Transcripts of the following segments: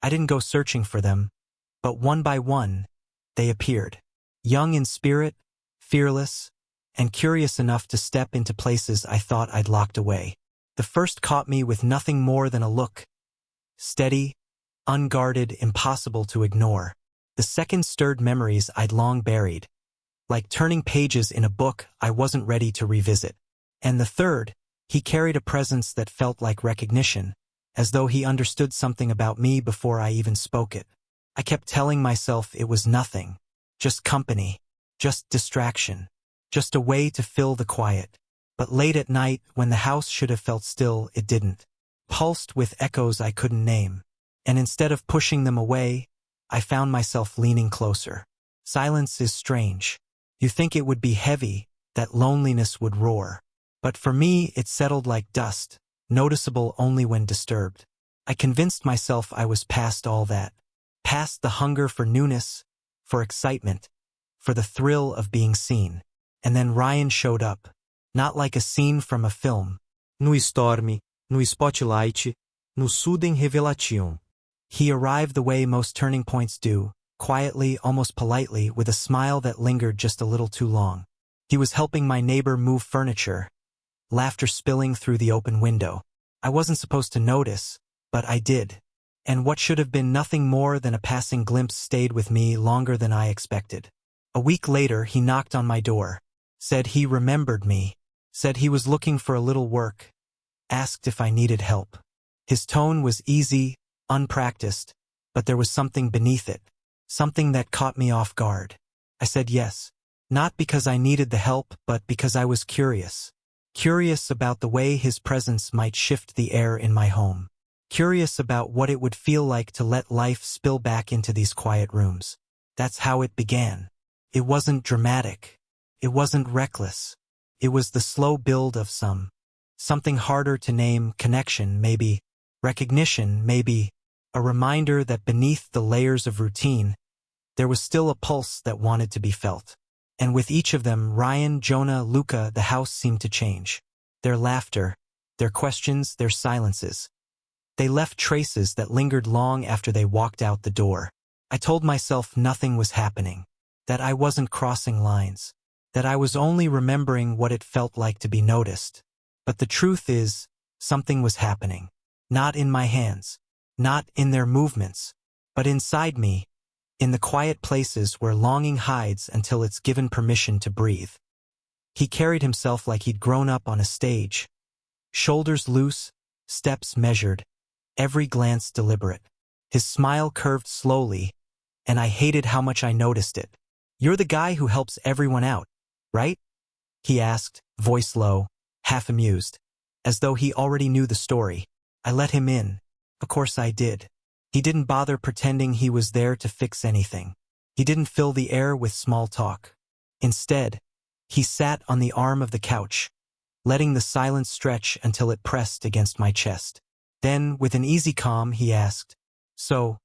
I didn't go searching for them, but one by one, they appeared. Young in spirit, fearless, and curious enough to step into places I thought I'd locked away. The first caught me with nothing more than a look. Steady, unguarded, impossible to ignore. The second stirred memories I'd long buried. Like turning pages in a book I wasn't ready to revisit. And the third, he carried a presence that felt like recognition, as though he understood something about me before I even spoke it. I kept telling myself it was nothing, just company, just distraction, just a way to fill the quiet. But late at night, when the house should have felt still, it didn't. Pulsed with echoes I couldn't name. And instead of pushing them away, I found myself leaning closer. Silence is strange. You think it would be heavy, that loneliness would roar. But for me, it settled like dust, noticeable only when disturbed. I convinced myself I was past all that. Past the hunger for newness, for excitement, for the thrill of being seen. And then Ryan showed up. Not like a scene from a film. No storm, no spotlight, no sudden revelation. He arrived the way most turning points do, quietly, almost politely, with a smile that lingered just a little too long. He was helping my neighbor move furniture, laughter spilling through the open window. I wasn't supposed to notice, but I did. And what should have been nothing more than a passing glimpse stayed with me longer than I expected. A week later, he knocked on my door, said he remembered me, said he was looking for a little work, asked if I needed help. His tone was easy, unpracticed, but there was something beneath it, something that caught me off guard. I said yes, not because I needed the help, but because I was curious. Curious about the way his presence might shift the air in my home. Curious about what it would feel like to let life spill back into these quiet rooms. That's how it began. It wasn't dramatic. It wasn't reckless. It was the slow build of something harder to name, connection, maybe, recognition, maybe, a reminder that beneath the layers of routine, there was still a pulse that wanted to be felt. And with each of them, Ryan, Jonah, Luca, the house seemed to change. Their laughter, their questions, their silences. They left traces that lingered long after they walked out the door. I told myself nothing was happening, that I wasn't crossing lines, that I was only remembering what it felt like to be noticed. But the truth is, something was happening. Not in my hands, not in their movements, but inside me, in the quiet places where longing hides until it's given permission to breathe. He carried himself like he'd grown up on a stage. Shoulders loose, steps measured, every glance deliberate. His smile curved slowly, and I hated how much I noticed it. "You're the guy who helps everyone out, right?" he asked, voice low, half amused, as though he already knew the story. I let him in. Of course I did. He didn't bother pretending he was there to fix anything. He didn't fill the air with small talk. Instead, he sat on the arm of the couch, letting the silence stretch until it pressed against my chest. Then, with an easy calm, he asked, "So,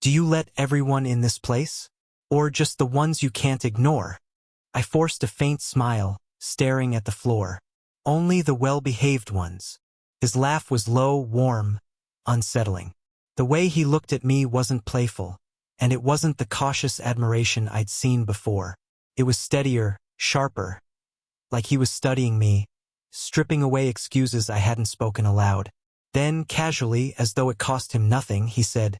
do you let everyone in this place? Or just the ones you can't ignore?" I forced a faint smile, staring at the floor. "Only the well-behaved ones." His laugh was low, warm, unsettling. The way he looked at me wasn't playful, and it wasn't the cautious admiration I'd seen before. It was steadier, sharper, like he was studying me, stripping away excuses I hadn't spoken aloud. Then, casually, as though it cost him nothing, he said,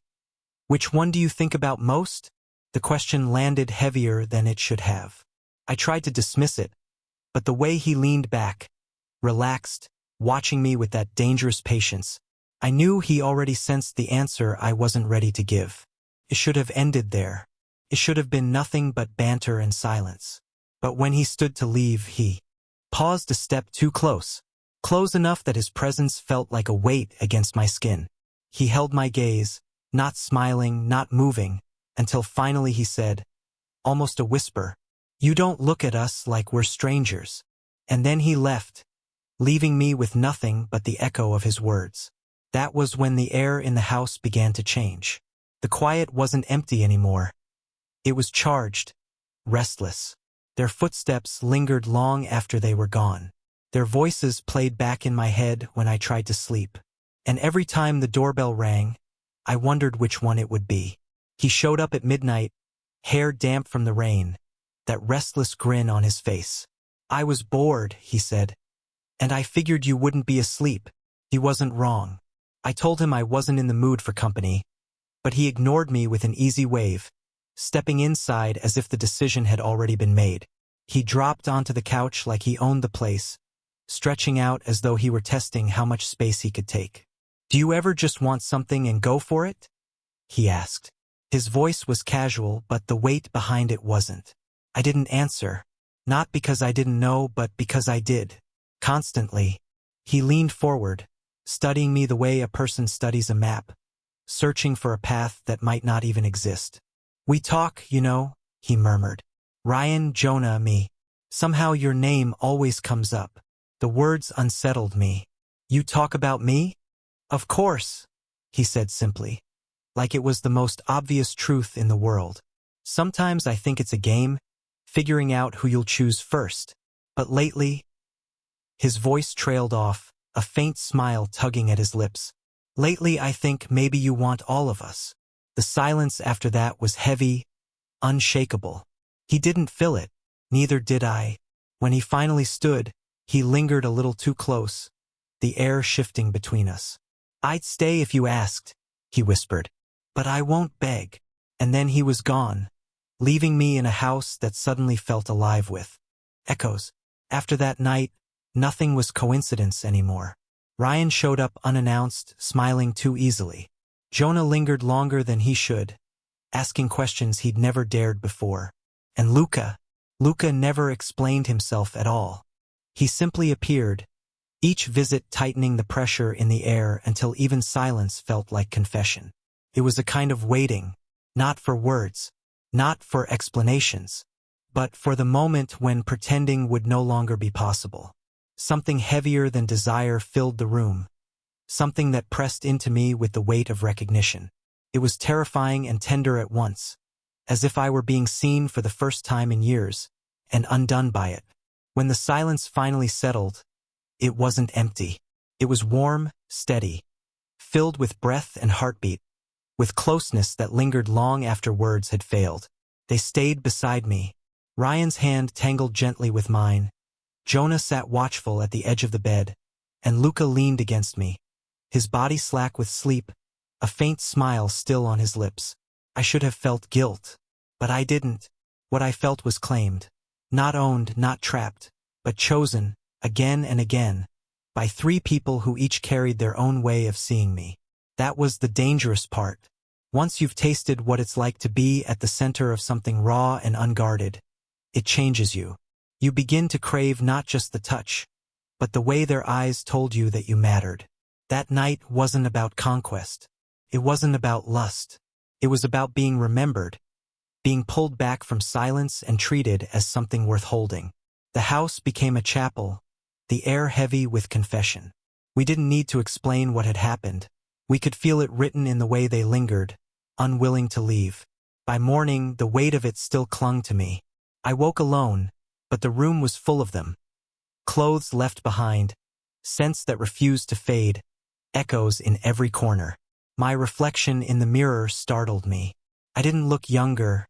"Which one do you think about most?" The question landed heavier than it should have. I tried to dismiss it, but the way he leaned back, relaxed, watching me with that dangerous patience, I knew he already sensed the answer I wasn't ready to give. It should have ended there. It should have been nothing but banter and silence. But when he stood to leave, he paused a step too close, close enough that his presence felt like a weight against my skin. He held my gaze, not smiling, not moving, until finally he said, almost a whisper, "You don't look at us like we're strangers." And then he left, leaving me with nothing but the echo of his words. That was when the air in the house began to change. The quiet wasn't empty anymore. It was charged, restless. Their footsteps lingered long after they were gone. Their voices played back in my head when I tried to sleep. And every time the doorbell rang, I wondered which one it would be. He showed up at midnight, hair damp from the rain, that restless grin on his face. "I was bored," he said, "and I figured you wouldn't be asleep." He wasn't wrong. I told him I wasn't in the mood for company, but he ignored me with an easy wave, stepping inside as if the decision had already been made. He dropped onto the couch like he owned the place, stretching out as though he were testing how much space he could take. "Do you ever just want something and go for it?" he asked. His voice was casual, but the weight behind it wasn't. I didn't answer, not because I didn't know, but because I did. Constantly. He leaned forward, studying me the way a person studies a map, searching for a path that might not even exist. "We talk, you know," he murmured. "Ryan, Jonah, me. Somehow your name always comes up." The words unsettled me. "You talk about me?" "Of course," he said simply, like it was the most obvious truth in the world. "Sometimes I think it's a game, figuring out who you'll choose first. But lately—" His voice trailed off, a faint smile tugging at his lips. "Lately I think maybe you want all of us." The silence after that was heavy, unshakable. He didn't fill it, neither did I. When he finally stood, he lingered a little too close, the air shifting between us. "I'd stay if you asked," he whispered, "but I won't beg." And then he was gone, leaving me in a house that suddenly felt alive with echoes. After that night, nothing was coincidence anymore. Ryan showed up unannounced, smiling too easily. Jonah lingered longer than he should, asking questions he'd never dared before. And Luca never explained himself at all. He simply appeared, each visit tightening the pressure in the air until even silence felt like confession. It was a kind of waiting, not for words, not for explanations, but for the moment when pretending would no longer be possible. Something heavier than desire filled the room, something that pressed into me with the weight of recognition. It was terrifying and tender at once, as if I were being seen for the first time in years, and undone by it. When the silence finally settled, it wasn't empty. It was warm, steady, filled with breath and heartbeat, with closeness that lingered long after words had failed. They stayed beside me. Ryan's hand tangled gently with mine. Jonah sat watchful at the edge of the bed, and Luca leaned against me, his body slack with sleep, a faint smile still on his lips. I should have felt guilt, but I didn't. What I felt was claimed. Not owned, not trapped, but chosen, again and again, by three people who each carried their own way of seeing me. That was the dangerous part. Once you've tasted what it's like to be at the center of something raw and unguarded, it changes you. You begin to crave not just the touch, but the way their eyes told you that you mattered. That night wasn't about conquest. It wasn't about lust. It was about being remembered, being pulled back from silence and treated as something worth holding. The house became a chapel, the air heavy with confession. We didn't need to explain what had happened. We could feel it written in the way they lingered, unwilling to leave. By morning, the weight of it still clung to me. I woke alone, but the room was full of them. Clothes left behind, scents that refused to fade, echoes in every corner. My reflection in the mirror startled me. I didn't look younger,